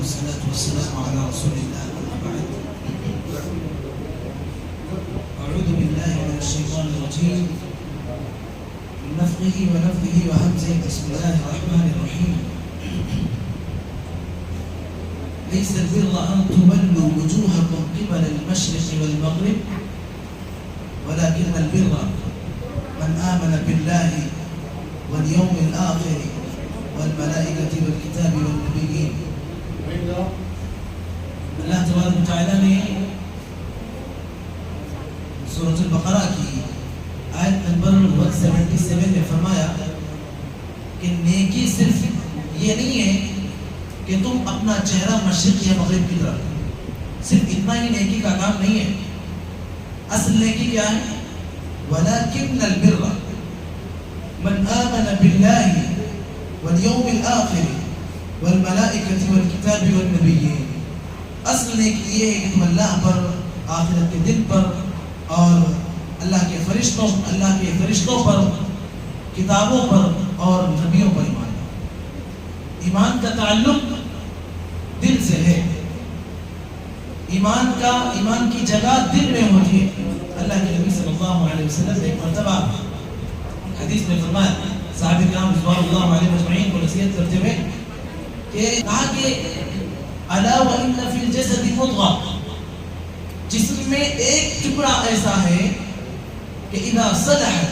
والصلاة والسلام على رسول الله أما بعد. أعوذ بالله من الشيطان الرجيم من نفخه ونفثه وهمزه. بسم الله الرحمن الرحيم. ليس البر أن تولوا وجوهكم قبل المشرق والمغرب ولكن البر من آمن بالله واليوم الآخر والملائكة والكتاب والنبيين. اللہ تبارک و تعالیٰ نے سورۃ البقرہ کی آیت نمبر 177 میں فرمایا کہ نیکی صرف یہ نہیں ہے کہ تم اپنا چہرہ مشرق یا مغرب کی طرف، صرف اتنا ہی نیکی کا کام نہیں ہے. اصل نیکی کیا ہے؟ وَلَكِنَّ الْبِرَّ مَنْ آمَنَ بِاللَّهِ وَالْيَوْمِ الْآخِرِ وَالْمَلَائِكَةِ وَالْكِتَابِ وَالنَّبِيِّينَ. اصل نیکی یہ ہے کہ تم اللہ پر، آخرت کے دن پر اور اللہ کے فرشتوں پر، کتابوں پر اور نبیوں پر ایمان لاؤ. ایمان کا تعلق دل سے ہے. ایمان کی جگہ دل میں ہوتی ہے. اللہ کے نبی صلی اللہ علیہ وسلم نے ایک مرتبہ حدیث میں فرمایا، صحابہ کرام رضوان اللہ علیہم اجمعین کو نصیحت کرتے ہوئے کہ کہا کہ الا وان فی الجسد مضغہ، جسم میں ایک ٹکڑا ایسا ہے کہ اذا صلحت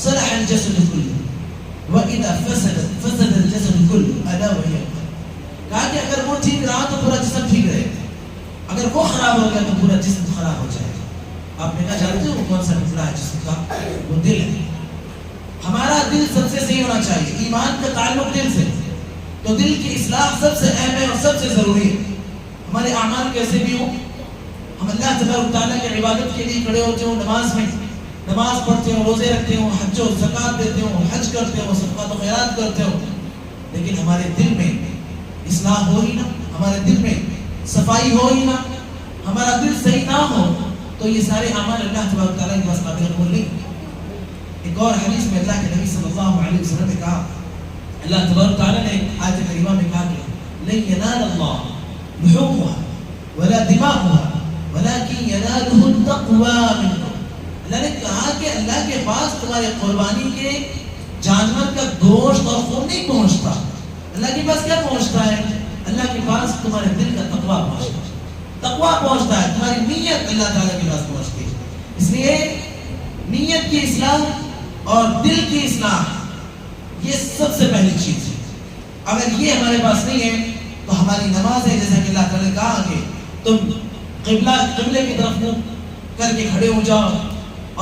صلح الجسد كله واذا فسدت فسد الجسد كله الا وهي. کہا کہ اگر وہ ٹھیک رہا تو پورا جسم ٹھیک رہے گا، اگر وہ خراب ہو گیا تو پورا جسم خراب ہو جائے گا. آپ نے کہا جانتے ہو کون سا ٹکڑا ہے جسم کا؟ وہ دل ہے. ہمارا دل سب سے صحیح ہونا چاہیے. ایمان کا تعلق دل سے، تو دل کی اصلاح سب سے اہم ہے اور سب سے ضروری ہے. ہمارے اعمال کیسے بھی ہوں، ہم اللہ تبارک و تعالیٰ کی عبادت کے لیے کھڑے ہوتے ہوں، نماز پڑھتے ہوں، روزے رکھتے ہوں، حج و زکات دیتے ہوں، حج کرتے ہوں، صدقات و خیرات کرتے ہوں، لیکن ہمارے دل میں اصلاح ہو ہی نہ، ہمارے دل میں صفائی ہو ہی نہ، ہمارا دل صحیح نہ ہو تو یہ سارے اعمال اللہ تبارک و تعالیٰ کے پاس قابل قبول نہیں. ایک اور حدیث میں اللہ کے نبی صلی اللہ علیہ وسلم نے کہا، اللہ تبارک و تعالیٰ نے آیت کریمہ میں کہا کہ لن ینال اللہ لحومها ولا دماؤها ولكن يناله التقوى منكم. اللہ نے کہا کہ اللہ کے پاس تمہارے قربانی کے جانور کا گوشت اور خون نہیں پہنچتا. اللہ کے پاس کیا پہنچتا ہے؟ اللہ کے پاس تمہارے دل کا تقویٰ پہنچتا ہے. تقویٰ پہنچتا ہے، تمہاری نیت اللہ تعالیٰ کے پاس پہنچتی ہے. اس لیے نیت کی اصلاح اور دل کی اصلاح یہ سب سے پہلی چیز ہے. اگر یہ ہمارے پاس نہیں ہے تو ہماری نماز ہے، جیسا کہ اللہ تعالیٰ نے کہا کہ تم قبلے کی طرف منہ کر کے کھڑے ہو جاؤ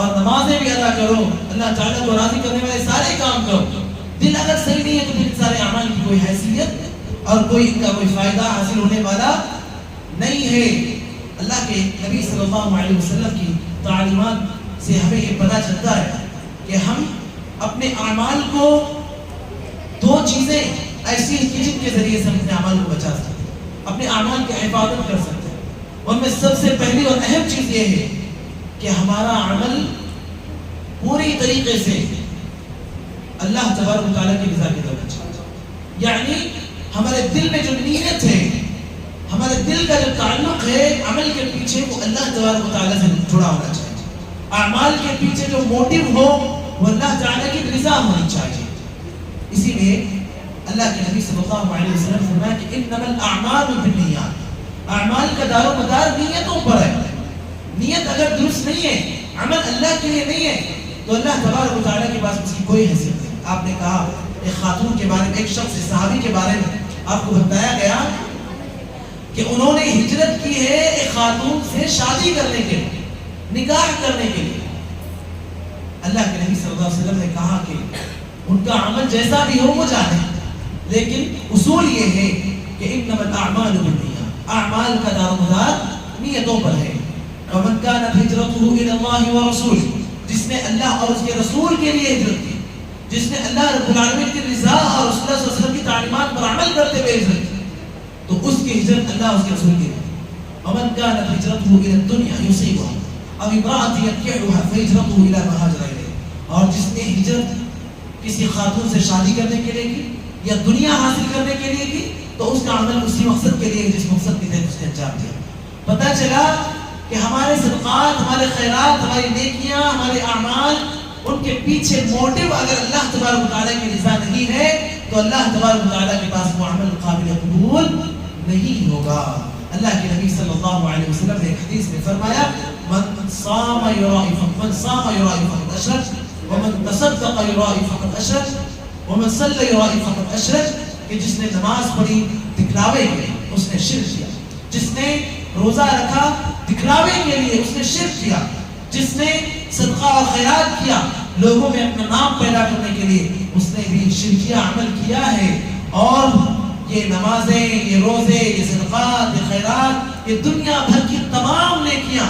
اور نمازیں بھی ادا کرو، اللہ تعالیٰ کو راضی کرنے والے سارے کام کرو. دل اگر صحیح نہیں ہے تو پھر سارے اعمال کی کوئی حیثیت اور ان کا کوئی فائدہ حاصل ہونے والا نہیں ہے. اللہ کے نبی صلی اللہ علیہ وسلم کی تعلیمات سے ہمیں یہ پتہ چلتا ہے کہ ہم اپنے اعمال کو دو چیزیں ایسی ہیں کہ جن کے ذریعے سے ہم اپنے اعمال کو بچا سکتے ہیں، اپنے اعمال کی حفاظت کر سکتے ہیں. ان میں سب سے پہلی اور اہم چیز یہ ہے کہ ہمارا عمل پوری طریقے سے اللہ تبارک و تعالیٰ کی رضا کی طرف چاہتا ہے. یعنی ہمارے دل میں جو نیت ہے، ہمارے دل کا جو تعلق ہے عمل کے پیچھے، وہ اللہ تبارک و تعالیٰ سے جڑا ہونا چاہیے. اعمال کے پیچھے جو موٹیو ہو وہ اللہ تعالیٰ کی رضا ہونی چاہیے. اسی لیے اللہ کے نبی صلی اللہ علیہ وسلم نے فرمایا کہ انما الاعمال بالنیات. اعمال کا دار و مدار نیتوں پر ہے. نیت اگر درست نہیں ہے، عمل اللہ کے لیے نہیں ہے، تو اللہ تبارک و تعالیٰ کے پاس اس کی کوئی حیثیت نہیں. آپ نے کہا ایک خاتون کے بارے میں، ایک شخص صحابی کے بارے میں آپ کو بتایا گیا کہ انہوں نے ہجرت کی ہے ایک خاتون سے شادی کرنے کے لیے، نکاح کرنے کے لیے. اللہ کے نبی صلی اللہ علیہ وسلم نے کہا کہ ان کا عمل جیسا بھی ہو وہ جانے، لیکن اصول یہ ہے کہ انما الاعمال بالنیات. اعمال کا دار و مدار نیتوں پر ہے. ومن كانت هجرته الى الله ورسوله، جس نے اللہ اور اس کے رسول کے لیے ہجرت کی، جس نے اللہ رب العالمین کی رضا اور رسول اللہ صلی اللہ علیہ وسلم کی تعلیمات پر عمل کرتے ہوئے ہجرت کی، تو اس کی ہجرت اللہ اور اس کے رسول کے لیے. ومن كانت هجرته الى الدنيا يصيبها او امرأة ينكحها فهجرته الى ما هاجر اليه. اور جس نے ہجرت کسی خاتون سے شادی کرنے کے لیے کی یا دنیا حاصل کرنے کے لیے کی تو اس کا عمل اسی مقصد کے لیے جس مقصد کے تحت اس نے انجام دیا. پتہ چلا کہ ہمارے صدقات، ہمارے خیرات، ہماری نیکیاں، ہمارے اعمال، ان کے پیچھے موٹو اگر اللہ تبارک و تعالیٰ کی رضا نہیں ہے تو اللہ تبارک و تعالیٰ کے پاس وہ عمل قابل قبول نہیں ہوگا. اللہ کے نبی صلی اللہ علیہ وسلم نے ایک حدیث میں فرمایا من صام یرائی فقد اشرک ومن تصدق یرائی فقد اشرک ومن صلی یرائی فقد اشرک. کہ جس نے نماز پڑھی دکھلاوے کے لیے اس نے شرک کیا، جس نے روزہ رکھا دکھلاوے کے لیے اس نے شرک کیا، جس نے صدقہ اور خیرات کیا لوگوں میں اپنا نام پیدا کرنے کے لیے اس نے بھی شرکیہ عمل کیا ہے. اور یہ نمازیں، یہ روزے، یہ صدقات، یہ خیرات، یہ دنیا بھر کی تمام نیکیاں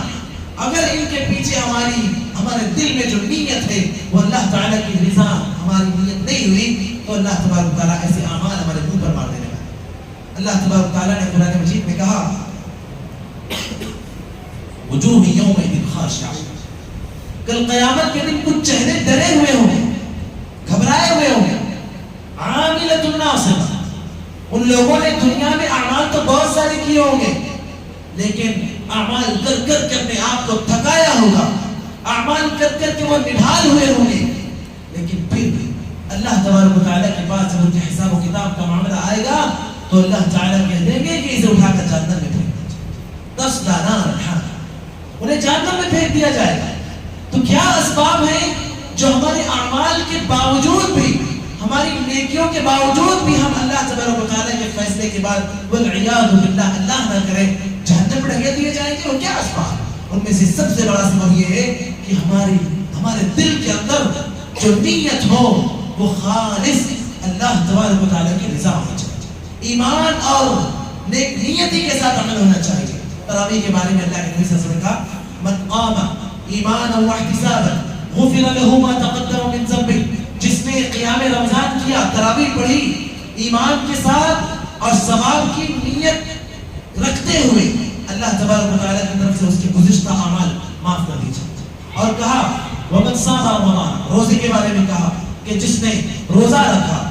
اگر ان کے پیچھے ہمارے دل میں جو نیت ہے وہ اللہ تعالیٰ کی رضا ہماری نیت نہیں ہوئی تو اللہ تبارک و تعالیٰ ایسے اعمال ہمارے منہ پر مار دینے والا. اللہ تبارک و تعالیٰ نے قرآن مجید میں کہا وجوہ یومئذ خاشعہ، کل قیامت کے دن کچھ چہرے ڈرے ہوئے ہوں گے، گھبرائے ہوئے ہوں گے. عاملۃ ناصبہ، ان لوگوں نے دنیا میں اعمال تو بہت سارے کیے ہوں گے لیکن اعمال کر کر کے اپنے آپ کو تھکایا ہوگا، اعمال کر کر کے وہ نڈھال ہوئے ہوں گے. لیکن پھر بھی اللہ تبارک و تعالیٰ کے پاس جب ان کے حساب و کتاب کا معاملہ آئے گا تو اللہ تعالیٰ کہہ دیں گے کہ اسے اٹھا کر جہنم میں پھینک دیا، 10 نارا انہیں جہنم میں پھینک دیا جائے گا. تو کیا اسباب ہیں جو ہمارے اعمال کے باوجود بھی، ہماری نیکیوں کے باوجود بھی ہم اللہ تبارک و تعالیٰ کے فیصلے کے بعد والعیاذ باللہ اللہ نہ کرے جہنم میں ڈھکیل دیے جائیں گے؟ وہ کیا اسباب؟ ان میں سے سب سے بڑا سبب یہ ہے کہ ہمارے دل کے اندر جو نیت ہو وہ خالص اللہ تبارک و تعالیٰ کی رضا ہونا چاہیے، ایمان اور نیک نیتی کے ساتھ عمل ہونا چاہیے. تراویح کے بارے میں اللہ کے نبی صلی اللہ علیہ وسلم نے کہا من قام ایمانا واحتسابا غفر له ما تقدم من ذنبه، جس نے قیام رمضان کیا، تراویح پڑھی ایمان کے ساتھ اور ثواب کی نیت رکھتے ہوئے اللہ تبارک و تعالیٰ کی طرف سے اس کے گزشتہ اعمال معاف کر دیے. اور کہا ومن صام رمضان، روزے کے بارے میں کہا کہ جس نے روزہ رکھا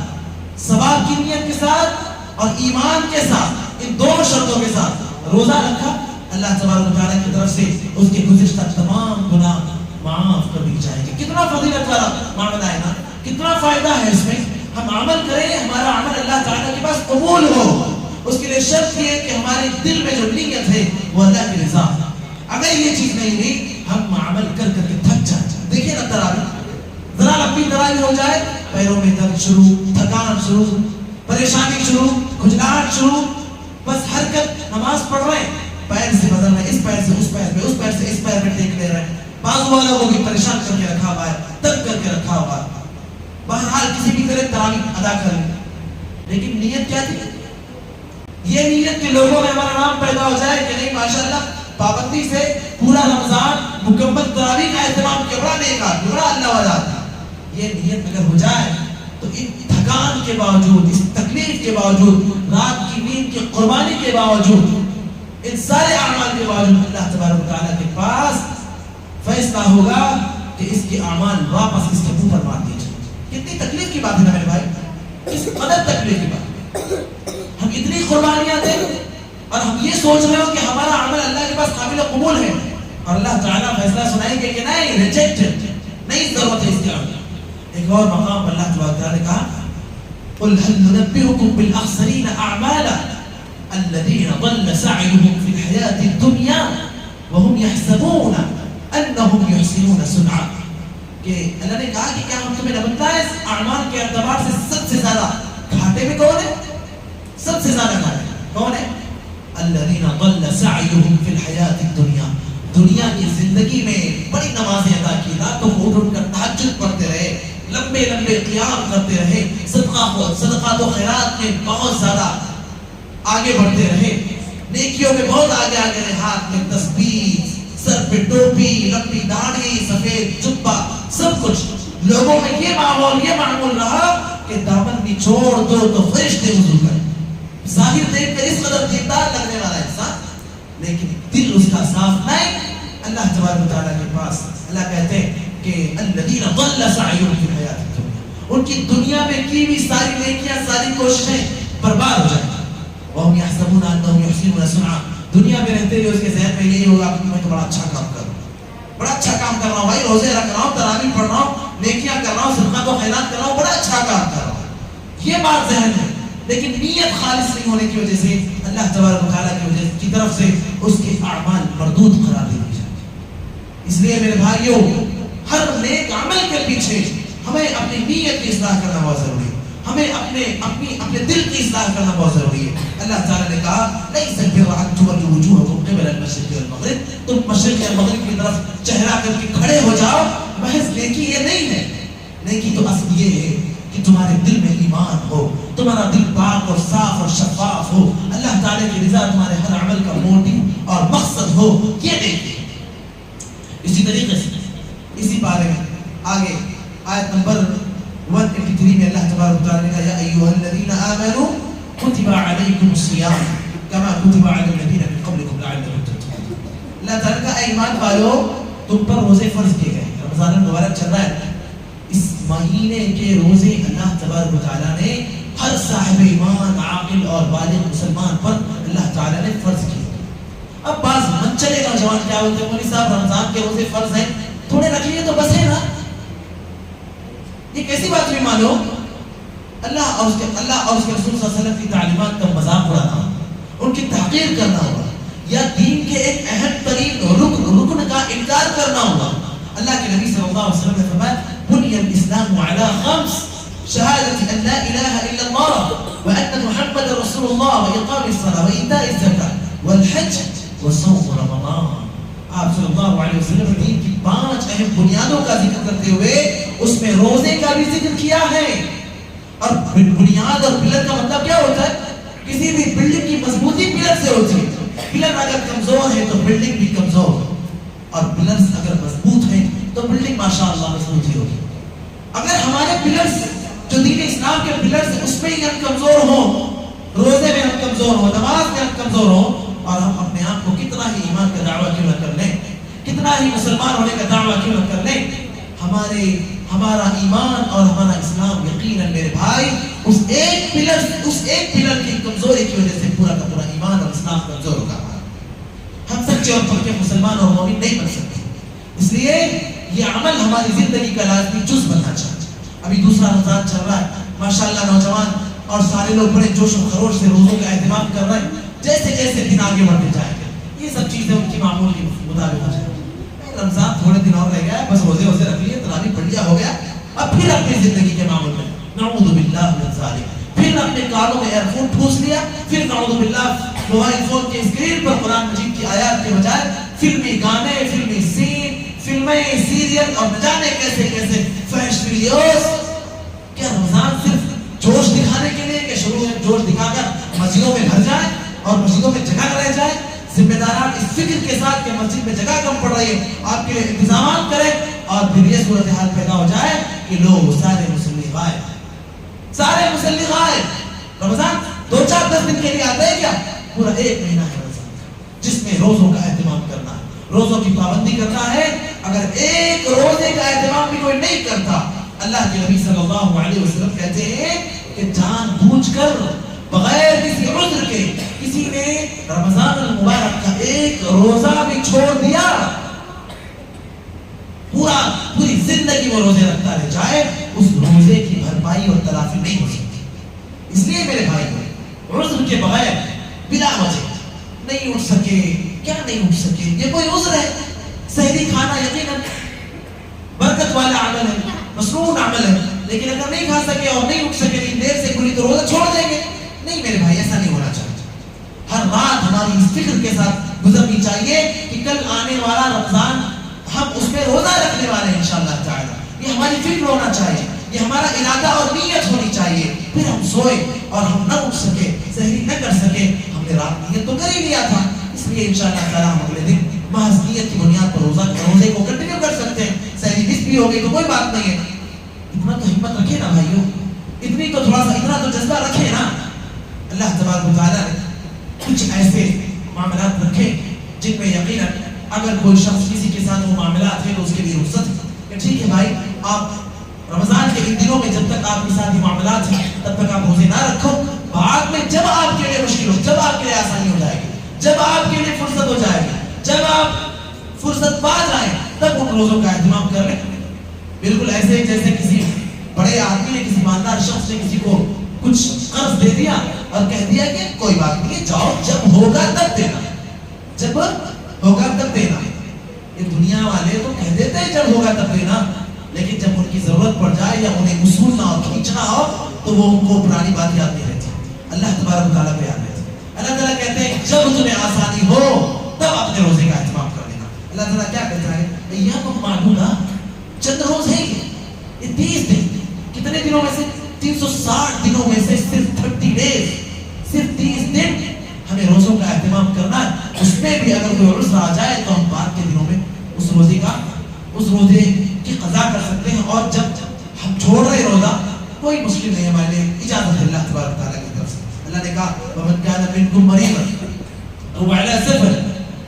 ثواب کی نیت کے ساتھ اور ایمان کے ساتھ، ان دونوں شرطوں کے ساتھ روزہ رکھا، اللہ تبارک و تعالیٰ کی طرف سے اس کے گزشتہ تمام گناہ معاف کر دی جائیں گے. کتنا فضیلت والا معاملہ ہے نا، کتنا فائدہ ہے اس میں. ہم عمل کریں، ہمارا عمل اللہ تعالیٰ کے پاس قبول ہو، اس کے لیے شرط یہ ہے کہ ہمارے دل میں جو نیت ہے وہ اللہ کی رضا. اگر یہ چیز نہیں ہوئی ہم عمل کر کر کے تھک جائیں. دیکھیں نا تراویح، ذرا لمبی تراویح ہو جائے پیروں میں درد شروع، تھکان شروع، پریشانی شروع، کھجلاہٹ شروع، بس حرکت، نماز پڑھ رہے ہیں پیر سے بدل رہے، اس پیر سے اس پیر میں، اس پیر سے اس پیر میں ٹیک لے رہے ہیں. بازو والوں کو بھی پریشان کر کے رکھا ہوا ہے، تنگ کر کے رکھا ہوا ہے. بہرحال کسی بھی طرح تراویح ادا کر لیں، لیکن نیت کیا تھی؟ یہ نیت کہ لوگوں میں ہمارا نام پیدا ہو جائے کہ نہیں ماشاءاللہ پابندی سے پورا رمضان مکمل تراویح کا اہتمام کیا، بڑا نیک آدمی، بڑا اللہ والا آدمی. یہ نیت اگر ہو جائے تو ان تھکان کے باوجود، اس تکلیف کے باوجود، رات کی نیند کی قربانی کے باوجود، ان سارے اعمال کے باوجود اللہ تبارک و تعالیٰ کے پاس فیصلہ ہوگا کہ اس کے اعمال واپس اس کے منہ پر مار دیے جائیں. کتنی تکلیف کی بات ہے نا میرے بھائی، اس قدر تکلیف کی بات. ہم اتنی قربانیاں دیں اور ہم یہ سوچ رہے ہو کہ ہمارا عمل اللہ کے پاس قابل قبول ہے، اور اللہ تعالیٰ فیصلہ سنائیں گے کہ نہیں، ریجیکٹڈ، نہیں ضرورت ہے اس کے عمل. ایک اور مقام پر اللہ تبارک و تعالیٰ نے کہا قل هل ننبئكم بالاخسرین اعمالا الذين ضل سعيهم في الحياة الدنيا وهم يحسبون انهم يحسنون صنعا. کہ اللہ نے کہا کہ کیا ہم تمہیں نہ بتائیں اس اعمال کے اعتبار سے سب سے زیادہ گھاٹے میں کون ہے؟ سب سے زیادہ گھاٹے کون ہے؟ الذين ضل سعيهم في الحياة الدنيا، دنیا کی زندگی میں بڑی نمازیں ادا کی، راتوں کو اٹھ اٹھ کر تہجد پڑھتے رہے، لمبے لمبے قیام کرتے رہے، صدقات و خیرات میں بہت زیادہ آگے بڑھتے رہے، نیکیوں میں بہت آگے آگے رہے، ہاتھ میں تسبیح، سر پہ ٹوپی، لمبی داڑھی، سفید جبہ، سب کچھ. لوگوں میں یہ معمول رہا کہ دامن بھی چھوڑ دو تو فرشتے وضو کریں. ظاہر دیکھ کر اس قدر دیندار لگنے والا انسان، لیکن دل اس کا صاف نہیں. اللہ تبارک و تعالیٰ کے پاس اللہ کہتے ہیں کہ الذین ضل سعیہم فی الحیاۃ الدنیا، ان کی دنیا میں کی بھی ساری نیکیاں، ساری کوششیں برباد ہو جائیں. وَهُمْ يَحْسَبُونَ أَنَّهُمْ يُحْسِنُونَ صُنْعًا. دنیا میں رہتے ہوئے اس کے ذہن میں یہی ہوگا کہ میں تو بڑا اچھا کام کر رہا ہوں، بڑا اچھا کام کر رہا ہوں، بھائی روزے رکھ رہا ہوں، تراویح پڑھ رہا ہوں، نیکیاں کر رہا ہوں، صدقات و خیرات کر رہا ہوں، بڑا اچھا کام کر رہا ہوں. یہ بات ذہن ہے، لیکن نیت خالص نہیں ہونے کی وجہ سے اللہ تبارک و تعالیٰ کی وجہ کی طرف سے اس کے اعمال مردود قرار دے دی جاتی ہے. اس لیے میرے بھائیوں، ہر نیک عمل کے پیچھے ہمیں اپنی نیت کی اصلاح کرنا بہت ضروری ہے، ہمیں اپنے دل کی اصلاح کرنا بہت ضروری ہے. اللہ تعالیٰ نے کہا لَيْسَ الْبِرَّ أَن تُوَلُّوا وُجُوهَكُمْ قِبَلَ الْمَشْرِقِ وَالْمَغْرِبِ. تم مشرق اور مغرب کی طرف چہرہ کر کے کھڑے ہو جاؤ، محض نیکی یہ نہیں ہے. نیکی تو اصل یہ ہے کہ تمہارے دل میں ایمان ہو، تمہارا دل پاک اور صاف اور شفاف ہو، اللہ تعالیٰ کی رضا تمہارے ہر عمل کا موٹو اور مقصد ہو، یہ نیکی. اسی طریقے سے اسی بارے میں آگے آیت نمبر 183 میں اللہ تبارک و تعالیٰ نے کہا یا ایھا الذین آمنوا کتب علیکم الصیام کما کتب علی الذین من قبلکم لعلکم تتقون. اللہ تعالیٰ کا ایمان والو تم پر روزے فرض کیے گئے. رمضان المبارک چل رہا ہے، اس مہینے کے روزے اللہ تبارک و تعالیٰ نے ہر صاحب ایمان عاقل اور بالغ مسلمان پر اللہ تعالیٰ نے فرض کیے. اب بعض من چلے گا جوان کیا ہوتے ہیں مولوی صاحب رمضان کے روزے فرض ہیں تھوڑے رکھیے تو بس ہے نا. یہ کیسی بات ہوئی؟ مانو اللہ اور اس کے رسول صلی اللہ علیہ وسلم کی تعلیمات کا مذاق اڑانا، ان کی تحقیر کرنا ہوگا، یا دین کے ایک اہم ترین رکن کا انکار کرنا ہوگا. اللہ کے نبی صلی اللہ علیہ وسلم نے فرمایا بني الاسلام على 5 شهادة ان لا اله الا الله وان محمد رسول الله واقام الصلاة وايتاء الزكاة والحج وصوم رمضان. آپ صلی اللہ علیہ وسلم نے دین کی 5 اہم بنیادوں کا ذکر کرتے ہوئے اس میں روزے کا بھی ذکر کیا ہے. اور بنیاد اور پلر کا مطلب کیا ہوتا ہے؟ کسی بھی بلڈنگ کی مضبوطی پلر سے ہوتی ہے. پلر اگر کمزور ہے تو بلڈنگ بھی کمزور، اور پلرز اگر مضبوط ہیں تو بلڈنگ ماشاءاللہ مضبوط ہی ہوگی. اگر ہمارے پلرز جو دین اسلام کے پلرز ہیں اس میں ہی ہم کمزور ہوں، روزے میں ہم کمزور ہوں، نماز میں ہم کمزور ہوں، اور ہم اپنے آپ کو کتنا ہی ایمان کا دعویٰ کیوں نہ کر لیں، کتنا ہی مسلمان ہونے کا دعویٰ کیوں نہ کر لیں، ہمارا ایمان اور ہمارا اسلام یقیناً میرے بھائی اس ایک پلر کی کمزوری کی وجہ سے پورا کا پورا ایمان اور اسلام کمزور ہوگا. ہم سچے اور پکے مسلمان اور مومن نہیں بن سکتے. اس لیے یہ عمل ہماری زندگی کا لازمی جز بننا چاہیے. ابھی دوسرا رمضان چل رہا ہے، ماشاءاللہ نوجوان اور سارے لوگ بڑے جوش و خروش سے روزوں کا اہتمام کر رہے ہیں. جیسے جیسے دن آگے بڑھتے جائیں گے یہ سب چیزیں ان کی معمول کے مطابق ہو جائیں گی. رمضان تھوڑے دن اور رہ گیا ہے، بس روزے رکھ لیے، تراویح پڑھ لیا، ہو گیا. اب پھر اپنی زندگی کے معمول میں نعوذ باللہ من ذالک، پھر اپنے کانوں میں ایئر فون ٹھوس لیا، پھر نعوذ باللہ موبائل فون کے اسکرین پر قرآن مجید کی آیات کے بجائے فلمی گانے، فلمی سین، فلمیں، سیریل اور نہ جانے کیسے کیسے فحش ویڈیوز. کیا رمضان صرف جوش دکھانے کے لیے کہ شروع میں جوش دکھا کر مسجدوں میں بھر جائے اور مسجدوں میں جگہ رہ جائے؟ ذمہ داران اس فکر کے ساتھ کہ مسجد میں جگہ کم پڑ رہی ہے آپ کے لیے انتظامات کریں، اور پھر یہ صورتحال پیدا ہو جائے کہ لوگ سارے مسلم غائب. رمضان 2-4-10 دن کے لیے آتا ہے کیا؟ پورا 1 مہینہ ہے رمضان جس میں روزوں کا اہتمام کرنا ہے، روزوں کی پابندی کرنا ہے. اگر ایک روزے کا اہتمام بھی کوئی نہیں کرتا، اللہ کے نبی صلی اللہ علیہ وسلم کہتے ہیں کہ جان بوجھ کر بغیر کسی عذر کے کسی نے رمضان المبارک کا ایک روزہ بھی چھوڑ دیا، پوری زندگی وہ روزے رکھتا رہ جائے، اس روزے کی بھرپائی اور تلافی نہیں ہو سکتی. اس لیے میرے بھائی عذر کے بغیر بلا وجہ نہیں اٹھ سکے. کیا نہیں اٹھ سکے؟ یہ کوئی عذر ہے؟ سحری کھانا یقیناً برکت والا عمل ہے، مسنون عمل ہے، لیکن اگر نہیں کھا سکے اور نہیں اٹھ سکے دیر سے کھلی تو روزہ چھوڑ دیں گے؟ نہیں میرے بھائی، ایسا نہیں ہونا چاہیے. ہر رات ہماری اس فکر کے ساتھ گزرنی چاہیے کہ کل آنے والا رمضان ہم اس میں روزہ رکھنے والے ہیں انشاءاللہ تعالی. یہ ہماری فکر ہونا چاہیے، یہ ہمارا ارادہ اور نیت ہونی چاہیے. پھر ہم سوئے اور ہم نہ اٹھ سکے، سحری نہ کر سکے، ہم نے رات نیت تو کر ہی لیا تھا. اس لیے انشاءاللہ تعالی ہم اگلے دن محض نیت کی بنیاد پر روزے کو کنٹینیو کر سکتے ہیں. سحری مس بھی ہو گئی تو کوئی بات نہیں ہے. اتنا تو ہمت رکھے نا بھائیو، اتنا تو جذبہ رکھے نا. اللہ تبارک و تعالیٰ نے کچھ ایسے معاملات رکھے جن میں یقیناً اگر کوئی شخص کسی کے ساتھ وہ معاملات ہیں تو اس کے لیے رخصت کہ ٹھیک ہے بھائی، آپ رمضان کے ان دنوں میں جب تک آپ کے ساتھ یہ معاملات ہیں تب تک آپ روزے نہ رکھو، بعد میں جب آپ کے لیے مشکل ہو، جب آپ کے لیے آسانی ہو جائے گی، جب آپ کے لیے فرصت ہو جائے گی، جب آپ فرصت پا جائیں تب ان روزوں کا اہتمام کر لیں. بالکل ایسے جیسے کسی بڑے آدمی نے، کسی مالدار شخص نے کسی کو کچھ قرض دے دیا اور کہہ دیا کہ کوئی بات نہیں، جاؤ جب ہوگا تب دینا، جب ہوگا تب دینا. یہ دنیا والے تو کہہ دیتے ہیں جب ہوگا تب دینا، لیکن جب ان کی ضرورت پڑ جائے یا انہیں وصولنا ہو، کھینچنا ہو، تو وہ ان کو پرانی بات یاد نہیں رہتی. اللہ تبارک و تعالیٰ کو یاد رہتی. اللہ تعالیٰ کہتے ہیں جب تمہیں آسانی ہو تب اپنے روزے کا اہتمام کر لینا. اللہ تعالیٰ کیا کہتا ہے؟ ایام معدودہ، چند روز ہیں یہ 30 دن. کتنے دنوں میں سے؟ 360 دنوں میں سے صرف 30 days، صرف 30 دن ہمیں روزوں کا اہتمام کرنا ہے. اس میں بھی اگر کوئی عذر آ جائے تو ہم بعد کے دنوں میں اس روزے کی قضا کر سکتے ہیں. اور جب ہم چھوڑ رہے روزہ کوئی مشکل نہیں، ہمارے لیے اجازت ہے اللہ تبارک تعالیٰ کی طرف سے. اللہ نے کہا وَمَنْ كَانَ مِنْكُمْ مَرِيضًا أَوْ عَلَى سَفَرٍ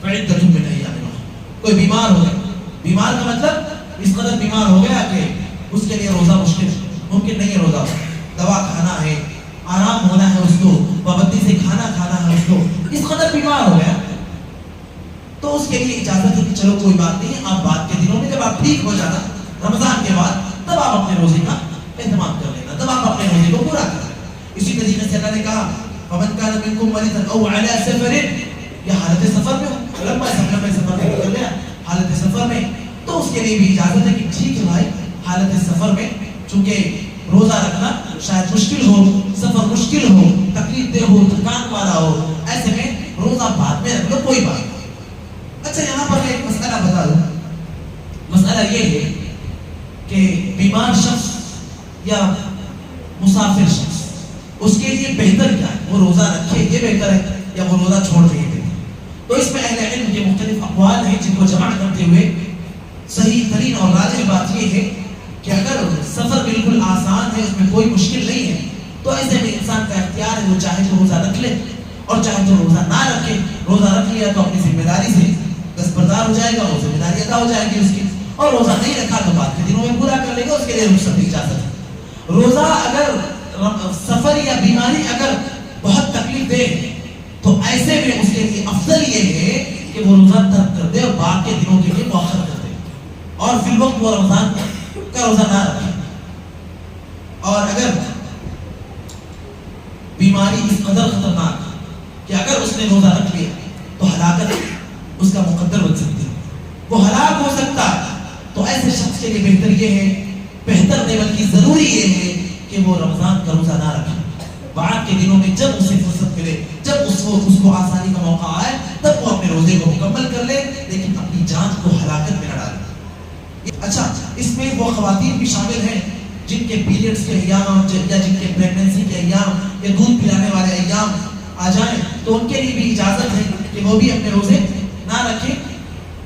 فَعِدَّةٌ مِنْ أَيَّامٍ أُخَرَ. کوئی بیمار ہو گیا، بیمار کا مطلب اس قدر بیمار ہو گیا کہ اس کے لیے روزہ مشکل ممکن نہیں ہے. روزہ دوا کھانا ہے، آرام ہونا ہے، اس کو پابندی سے کھانا کھانا ہے، اس کو اس قدر بیمار ہو گیا تو اس کے لیے اجازت ہے کہ چلو کوئی بات نہیں، آپ بعد کے دنوں میں جب آپ ٹھیک ہو جانا رمضان کے بعد تب آپ اپنے روزے کا اہتمام کر لینا، تب آپ اپنے روزے کو پورا کر لینا. اسی طریقے سے اللہ نے کہا وَمَنْ كَانَ مِنْكُمْ مَرِيضًا أَوْ عَلَى سَفَرٍ، یا حالت سفر میں ہو، لمبا سفر میں کر لیا حالت سفر میں، تو اس کے لیے بھی اجازت ہے کہ ٹھیک ہے بھائی حالت سفر میں چونکہ روزہ رکھنا شاید مشکل ہو، سفر مشکل ہو، تکلیف دہ ہو، تھکان والا ہو، ایسے میں روزہ بعد میں رکھ لو، کوئی بات نہیں. اچھا یہاں پر میں ایک مسئلہ بتا دوں. مسئلہ یہ ہے کہ بیمار شخص یا مسافر شخص، اس کے لیے بہتر کیا ہے؟ وہ روزہ رکھے یہ بہتر ہے یا وہ روزہ چھوڑ دے یہ بہتر ہے؟ تو اس میں اہل علم کے مختلف اقوال ہیں جن کو جمع کرتے ہوئے صحیح ترین اور راجح بات یہ ہے کہ اگر سفر بالکل آسان ہے، اس میں کوئی مشکل نہیں ہے، تو ایسے میں انسان کا اختیار ہے، وہ چاہے تو روزہ رکھ لے اور چاہے تو روزہ نہ رکھے. روزہ رکھ لیا تو اپنی ذمہ داری سے دستبردار ہو جائے گا، وہ ذمہ داری ادا ہو جائے گی اس کی، اور روزہ نہیں رکھا تو بعد کے دنوں میں پورا کر لے گا، اس کے لیے رخصت کی اجازت ہے. روزہ اگر سفر یا بیماری اگر بہت تکلیف دے تو ایسے میں اس کے لیے افضل یہ ہے کہ وہ روزہ ترک کر دے اور بعد کے دنوں کے لیے مؤخر کر دے، اور فی الوقت وہ رمضان کا روزہ نہ رکھے. اور اگر بیماری اس قدر خطرناک کہ اگر اس نے روزہ رکھ لیا تو ہلاکت اس کا مقدر بن سکتی ہے، وہ ہلاک ہو سکتا ہے، تو ایسے شخص کے لیے بہتر یہ ہے، بہتر نہیں بلکہ ضروری یہ ہے کہ وہ رمضان کا روزہ نہ رکھے. بعد کے دنوں میں جب اسے فرصت ملے، جب اس کو آسانی کا موقع آئے، تب وہ اپنے روزے کو مکمل کر لے، لیکن اپنی جان کو ہلاکت میں نہ ڈالے. اچھا اس میں وہ خواتین بھی شامل ہیں جن کے پیریڈز کے ایام یا جن کے پریگننسی کے ایام یا دودھ پلانے والے ایام آ جائیں تو ان کے لیے بھی اجازت ہے کہ وہ بھی اپنے روزے نہ رکھیں.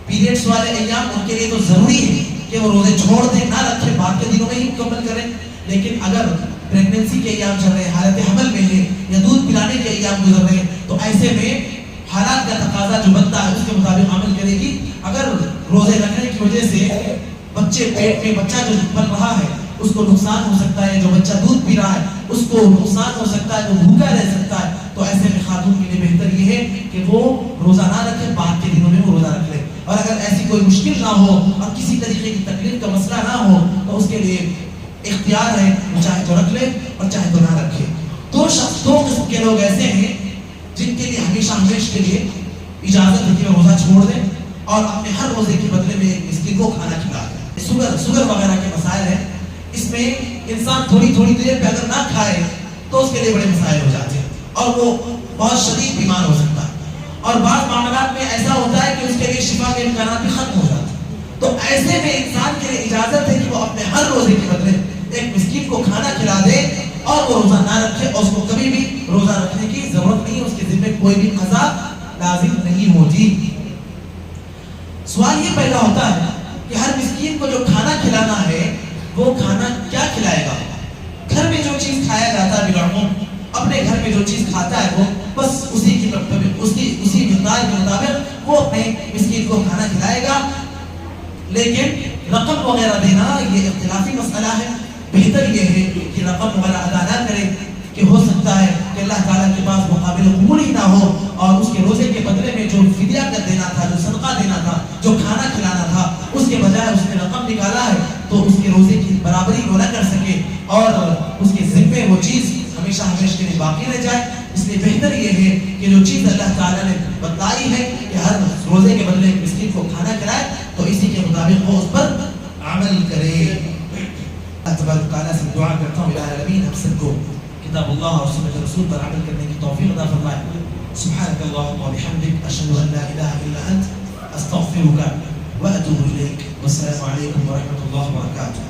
پیریڈز والے ایام ان کے لیے تو ضروری ہے کہ وہ روزے چھوڑ دیں، نہ رکھیں، بعد کے دنوں میں ہی مکمل کریں. لیکن اگر پریگننسی کے ایام چل رہے ہیں، حالت حمل میں ہے یا دودھ پلانے کے ایام گزر رہے ہیں، تو ایسے میں حالات کا تقاضا جو بنتا ہے اس کے مطابق عمل کرے گی. اگر روزے رکھنے کی وجہ سے بچے پیٹ میں بچہ جو پل رہا ہے اس کو نقصان ہو سکتا ہے، جو بچہ دودھ پی رہا ہے اس کو نقصان ہو سکتا ہے، وہ بھوکا رہ سکتا ہے، تو ایسے میں خاتون کے لیے بہتر یہ ہے کہ وہ روزہ نہ رکھے، بعد کے دنوں میں وہ روزہ رکھ لے. اور اگر ایسی کوئی مشکل نہ ہو اور کسی طریقے کی تکلیف کا مسئلہ نہ ہو تو اس کے لیے اختیار ہے، وہ چاہے تو رکھ لے اور چاہے تو نہ رکھے. دو قسم کے لوگ ایسے ہیں جن کے لیے ہمیشہ ہمیشہ کے لیے اجازت ہے کہ وہ روزہ چھوڑ دیں اور اپنے ہر روزے کے بدلے میں ایک مسکین کو کھانا کھلا دیں. شوگر وغیرہ کے مسائل ہیں، اس میں انسان تھوڑی تھوڑی دیر پہ اگر نہ کھائے تو اس کے لیے بڑے مسائل ہو جاتے ہیں اور وہ بہت شدید بیمار ہو سکتا ہے. اور بعض معاملات میں ایسا ہوتا ہے کہ اس کے لیے شفا کے امکانات بھی ختم ہو جاتے ہیں. تو ایسے میں انسان کے لیے اجازت ہے کہ وہ اپنے ہر روزے کے بدلے ایک مسکین کو کھانا کھلا دے اور وہ روزہ نہ رکھے، اور اس کو کبھی بھی روزہ رکھنے کی ضرورت نہیں، اس کے ذمہ کوئی بھی قضا لازم نہیں ہوتی. سوال یہ پیدا ہوتا ہے کہ ہر مسکین کو جو کھانا کھلانا ہے وہ کھانا کیا کھلائے گا؟ گھر میں جو چیز کھایا جاتا ہے بالعموم، اپنے گھر میں جو چیز کھاتا ہے وہ بس اسی مقدار کے مطابق وہ اپنے مسکین کو کھانا کھلائے گا. لیکن رقم وغیرہ دینا یہ اختلافی مسئلہ ہے. بہتر یہ ہے کہ رقم وغیرہ ادا نہ کرے، کہ کہ ہو سکتا ہے کہ اللہ تعالیٰ کے پاس وہ قابل قبول ہی نہ ہو اور اس کے روزے کے بدلے میں جو فدیہ کر دینا تھا، جو صدقہ دینا تھا، جو کھانا کھلانا تھا، اس کے بجائے اس نے رقم نکالا ہے تو اس کے روزے کی برابری وہ نہ کر سکے اور اس کے ذمے وہ چیز ہمیشہ ہمیشہ کے لیے باقی رہ جائے. اس لیے بہتر یہ ہے کہ جو چیز اللہ تعالیٰ نے بتائی ہے کہ ہر روزے کے بدلے مسکین کو کھانا کھلائے تو اسی کے مطابق وہ اس پر عمل کرے. اللہ تبارک تعالیٰ سے دعا کرتا ہوں الہ العالمین ہم سب کو کتاب اللہ اور سنت رسول پر عمل کرنے کی توفیق عطا فرمائے. سبحانك اللهم وبحمدك اشهد ان لا اله الا انت استغفرك واتوب اليك. والسلام عليكم ورحمه الله وبركاته.